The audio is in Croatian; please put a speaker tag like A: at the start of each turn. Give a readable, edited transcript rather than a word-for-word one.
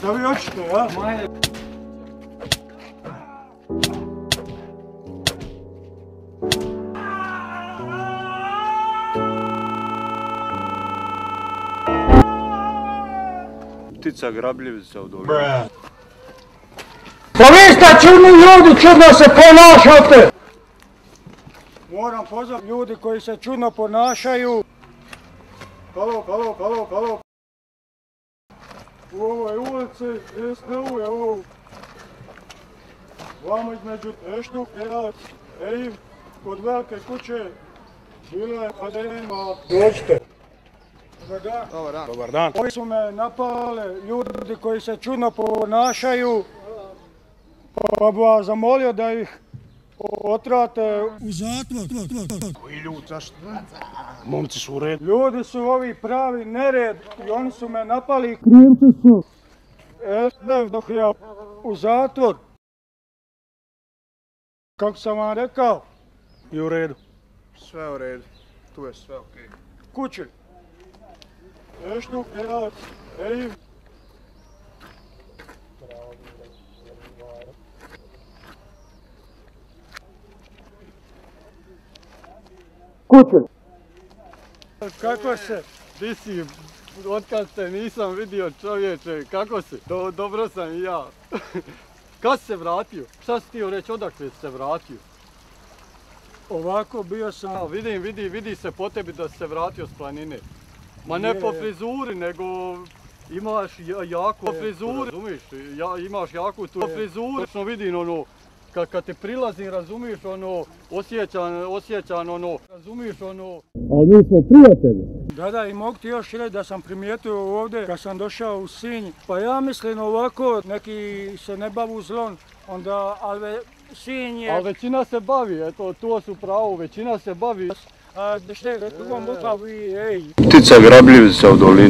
A: Šta vi hoćete, ja?
B: Ptica grabljivica u dolini.
A: Pa vi ste čudni ljudi, čudno se ponašate! Moram pozvati ljudi koji se čudno ponašaju. Halo. U ovoj ulici, SNU je ovo. Vamo između Teštuk, Herac, Eriv, kod velike kuće, bila je padema. Dođite. Dobar dan. Ovi su me napale, ljudi koji se čudno ponašaju, pa bi vas zamolio da ih otrate u zatvor.
C: Koji ljudi, zašto? Momci su u redu.
A: Ljudi su ovi pravi nered i oni su me napali. Krivci su. Dok ja u zatvor. Kako sam vam rekao?
C: I u redu.
B: Sve u redu, tu je sve okej.
A: Kući. Teštuk, Herac, Eriv. Kuće. Kako se?
D: Di si, otkad te nisam vidio čovječe, kako si? Dobro sam i ja. Kad si se vratio? Šta si htio reći, odakle si se vratio?
A: Ovako bio sam...
D: Vidi se po tebi da si se vratio s planine. Ma ne po frizuri, nego imaš jaku frizuru, razumiješ? Imaš jaku tu frizuru, točno vidim ono, kad te prilazim, razumiješ ono, osjećam ono, razumiješ ono...
A: Ali mi smo prijatelji. Da, i mogu ti još reći da sam primijetio ovdje kad sam došao u Sinj. Pa ja mislim ovako, neki se ne bavu zlom, onda, ali Sinj je...
D: Ali većina se bavi, eto, to su pravo, većina se bavi.
A: Ptica
B: grabljivica u dolini.